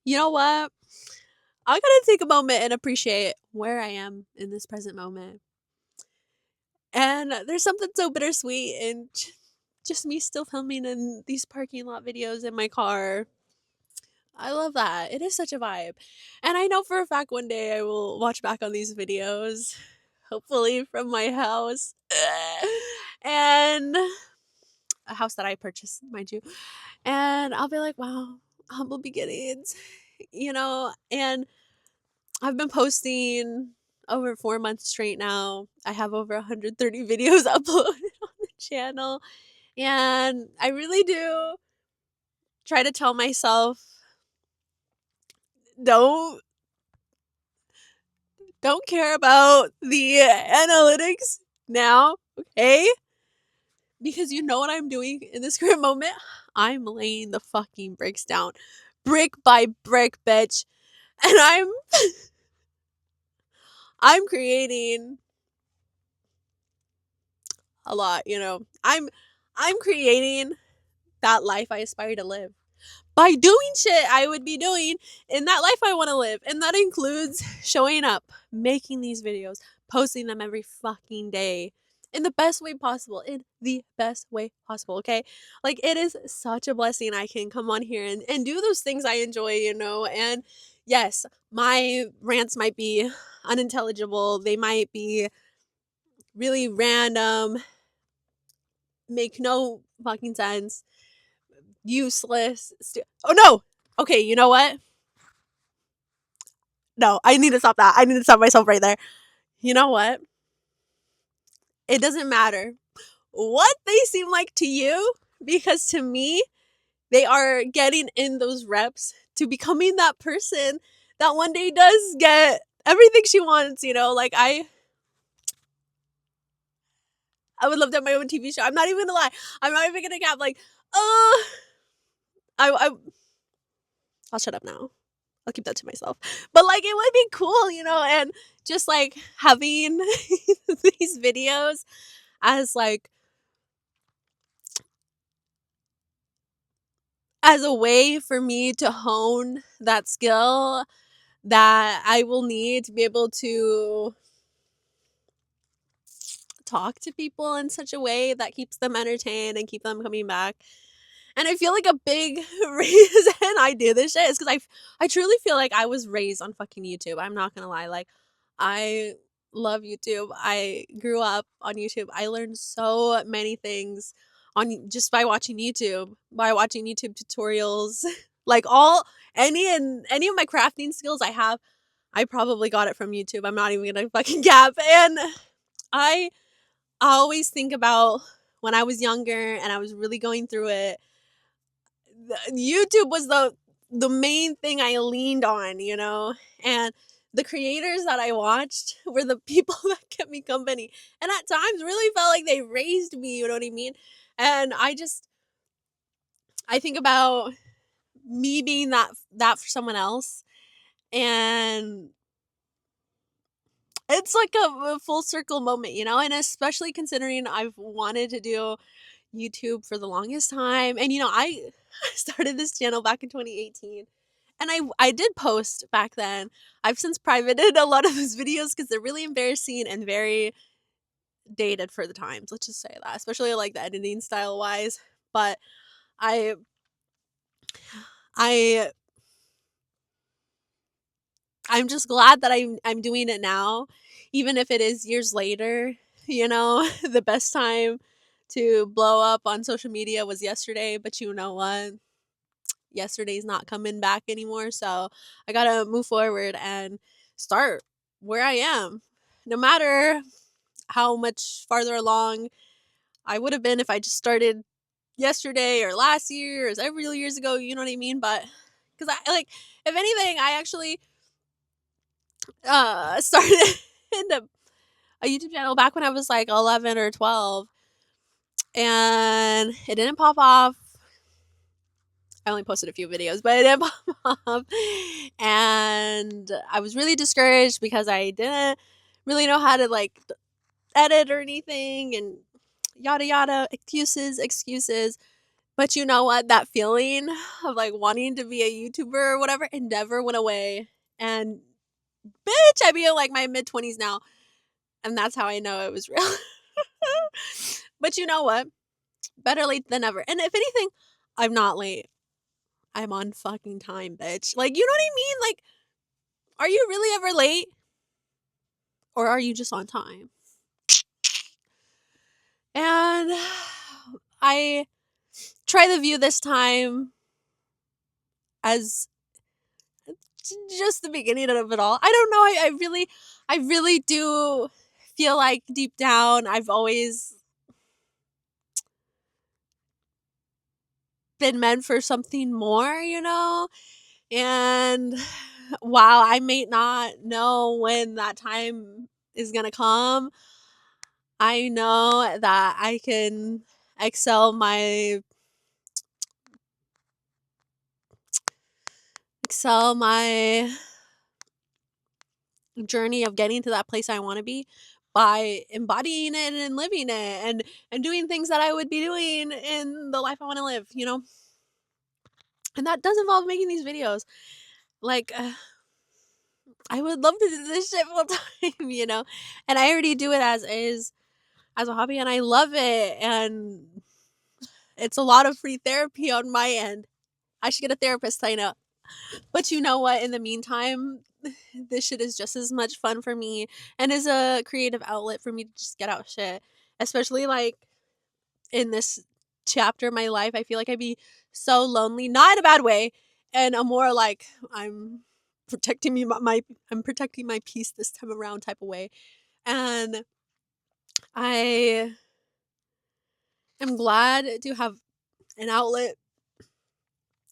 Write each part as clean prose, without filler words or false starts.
You know what? I gotta take a moment and appreciate where I am in this present moment. And there's something so bittersweet in just me still filming in these parking lot videos in my car. I love that. It is such a vibe. And I know for a fact one day I will watch back on these videos, hopefully from my house. And a house that I purchased, mind you. And I'll be like, wow, humble beginnings, and I've been posting over 4 months straight now. I have over 130 videos uploaded on the channel. And I really do try to tell myself, don't don't care about the analytics now, okay? Because you know what I'm doing in this current moment? I'm laying the fucking bricks down. Brick by brick, bitch. And I'm creating a lot. I'm creating that life I aspire to live by doing shit I would be doing in that life I want to live. And that includes showing up, making these videos, posting them every fucking day in the best way possible. In the best way possible, okay? Like, it is such a blessing I can come on here and do those things I enjoy. And yes, my rants might be unintelligible, they might be really random, make no fucking sense, useless. Oh no! Okay, you know what? No, I need to stop that. I need to stop myself right there. You know what? It doesn't matter what they seem like to you, because to me, they are getting in those reps to becoming that person that one day does get everything she wants. Like, I would love to have my own TV show. I'm not even gonna lie. I'm not even gonna cap. Like, uh, I I'll shut up now. I'll keep that to myself. But like, it would be cool, and just like having these videos as like as a way for me to hone that skill that I will need to be able to talk to people in such a way that keeps them entertained and keep them coming back. And I feel like a big reason I do this shit is because I truly feel like I was raised on fucking YouTube. I'm not gonna lie. Like, I love YouTube. I grew up on YouTube. I learned so many things on just by watching YouTube, tutorials. Like, any of my crafting skills I probably got it from YouTube. I'm not even gonna fucking cap. And I always think about when I was younger and I was really going through it. YouTube was the main thing I leaned on. And the creators that I watched were the people that kept me company, and at times really felt like they raised me, you know what I mean? And I think about me being that for someone else, and it's like a full circle moment. And especially considering I've wanted to do YouTube for the longest time. And I started this channel back in 2018. And I did post back then. I've since privated a lot of those videos because they're really embarrassing and very dated for the times. Let's just say that, especially like the editing style wise. But I I I'm just glad that I'm doing it now, even if it is years later. The best time to blow up on social media was yesterday, but you know what? Yesterday's not coming back anymore. So I gotta move forward and start where I am. No matter how much farther along I would have been if I just started yesterday or last year or several years ago, you know what I mean? But because I like, if anything, I actually started in a YouTube channel back when I was like 11 or 12, and it didn't pop off. I only posted a few videos, but it didn't pop off. And I was really discouraged because I didn't really know how to like edit or anything, and yada yada, excuses. But you know what? That feeling of like wanting to be a YouTuber or whatever, it never went away. And bitch, I be in like my mid 20s now. And that's how I know it was real. But you know what? Better late than never. And if anything, I'm not late. I'm on fucking time, bitch. Like, you know what I mean? Like, are you really ever late? Or are you just on time? And I try the view this time as just the beginning of it all. I don't know. I really do feel like deep down I've always been meant for something more, you know? And while I may not know when that time is gonna come, I know that I can excel my excel my journey of getting to that place I want to be by embodying it and living it and doing things that I would be doing in the life I want to live, you know? And that does involve making these videos. Like I would love to do this shit full time, you know? And I already do it as is, as a hobby, and I love it, and it's a lot of free therapy on my end. I should get a therapist, I know. But you know what? In the meantime, this shit is just as much fun for me and is a creative outlet for me to just get out shit. Especially like in this chapter of my life, I feel like I'd be so lonely, not in a bad way, and a more like I'm protecting I'm protecting my peace this time around type of way. And I am glad to have an outlet.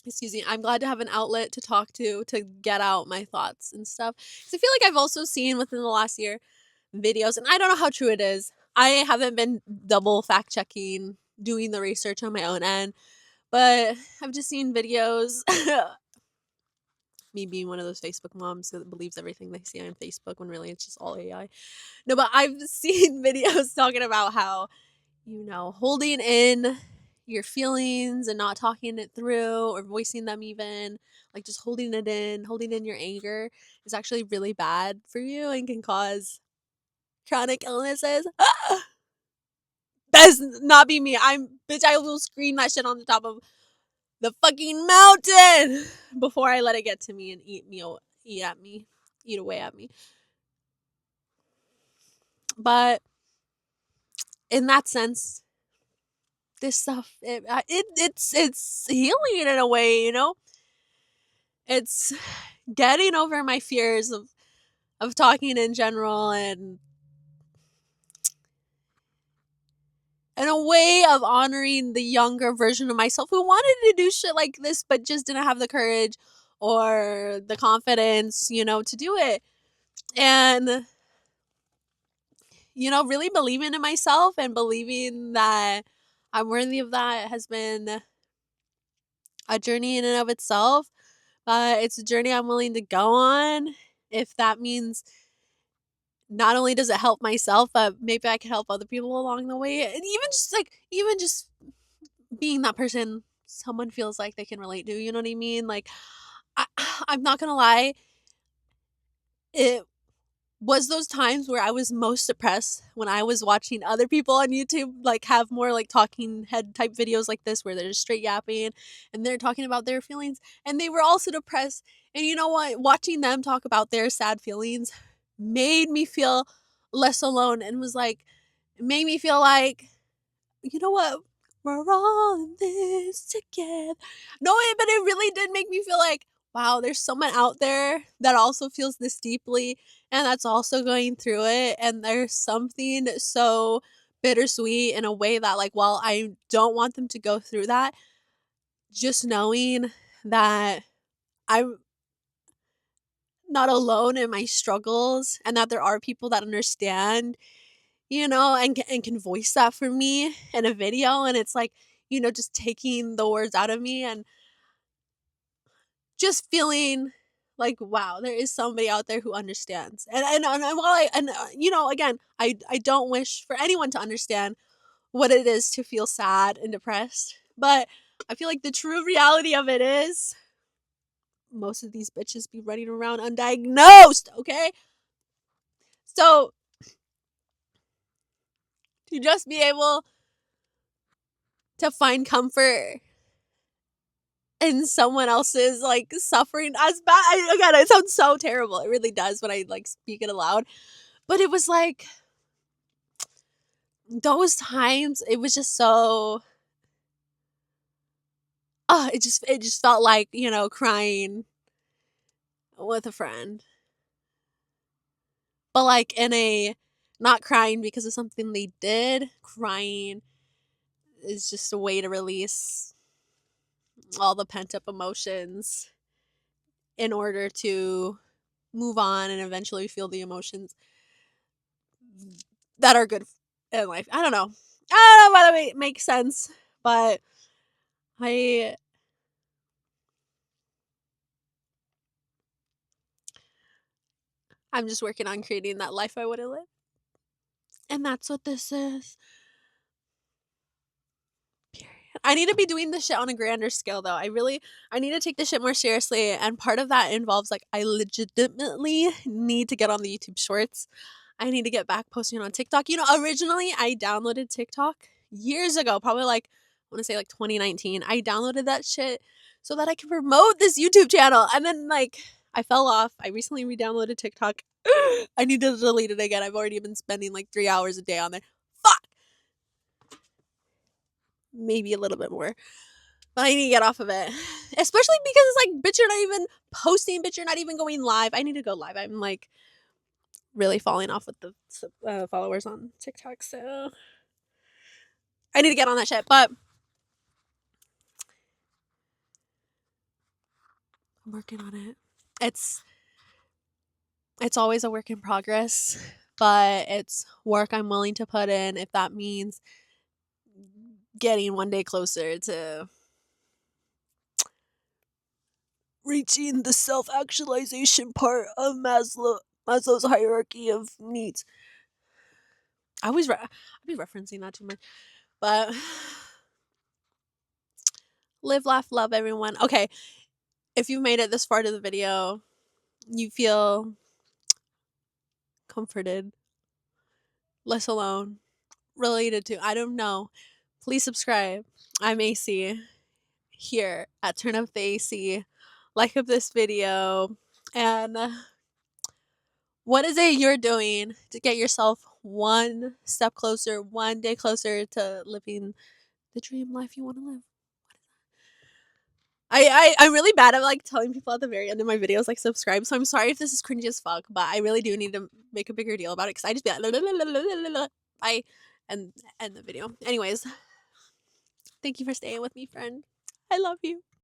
Excuse me. I'm glad to have an outlet to talk to get out my thoughts and stuff. Because I feel like I've also seen within the last year videos, and I don't know how true it is. I haven't been double fact checking, doing the research on my own end, but I've just seen videos. Me being one of those Facebook moms that believes everything they see on Facebook when really it's just all AI. No, but I've seen videos talking about how, you know, holding in your feelings and not talking it through or voicing them, even like just holding in your anger is actually really bad for you and can cause chronic illnesses. Best not be me. I will scream that shit on the top of the fucking mountain before I let it get to me and eat away at me. But in that sense, this stuff it's healing in a way, you know. It's getting over my fears of talking in general and a way of honoring the younger version of myself who wanted to do shit like this but just didn't have the courage or the confidence, you know, to do it. And you know, really believing in myself and believing that I'm worthy of that has been a journey in and of itself. But it's a journey I'm willing to go on if that means not only does it help myself, but maybe I can help other people along the way. And even just being that person someone feels like they can relate to, you know what I mean? Like I, I'm not gonna lie, it was those times where I was most depressed when I was watching other people on YouTube like have more like talking head type videos like this where they're just straight yapping and they're talking about their feelings and they were also depressed. And you know what? Watching them talk about their sad feelings made me feel less alone and was like made me feel like, you know what? We're all in this together. No, but it really did make me feel like, wow, there's someone out there that also feels this deeply and that's also going through it. And there's something so bittersweet in a way that, like, while I don't want them to go through that, just knowing that I'm not alone in my struggles and that there are people that understand, you know, and can voice that for me in a video. And it's like, you know, just taking the words out of me and just feeling like, wow, there is somebody out there who understands. And while you know, again, I don't wish for anyone to understand what it is to feel sad and depressed, but I feel like the true reality of it is most of these bitches be running around undiagnosed, okay? So to just be able to find comfort in someone else's like suffering as bad, again, it sounds so terrible. It really does when I like speak it aloud. But it was like those times, it was just so it just felt like, crying with a friend. But like in a not crying because of something they did, crying is just a way to release all the pent up emotions in order to move on and eventually feel the emotions that are good in life. I don't know. I don't know whether it makes sense, but I I'm just working on creating that life I would have lived. And that's what this is. Period. I need to be doing this shit on a grander scale though. I need to take this shit more seriously, and part of that involves like I legitimately need to get on the YouTube shorts. I need to get back posting on TikTok. Originally I downloaded TikTok years ago, probably like I want to say like 2019. I downloaded that shit so that I could promote this YouTube channel, and then like I fell off. I recently re-downloaded TikTok. I need to delete it again. I've already been spending like 3 hours a day on there. Fuck. Maybe a little bit more. But I need to get off of it. Especially because it's like, bitch, you're not even posting, bitch, you're not even going live. I need to go live. I'm like really falling off with the followers on TikTok. So I need to get on that shit. But I'm working on it. It's always a work in progress, but it's work I'm willing to put in if that means getting one day closer to reaching the self-actualization part of Maslow's hierarchy of needs. I'll be referencing that too much, but live, laugh, love, everyone. Okay, if you've made it this far to the video, you feel comforted, less alone, related to, I don't know, please subscribe. I'm AC here at Turn Up the AC. Like up this video, and what is it you're doing to get yourself one step closer, one day closer to living the dream life you want to live? I'm really bad at like telling people at the very end of my videos like subscribe, so I'm sorry if this is cringy as fuck, but I really do need to make a bigger deal about it because I just be like bye and end the video. Anyways, thank you for staying with me, friend. I love you.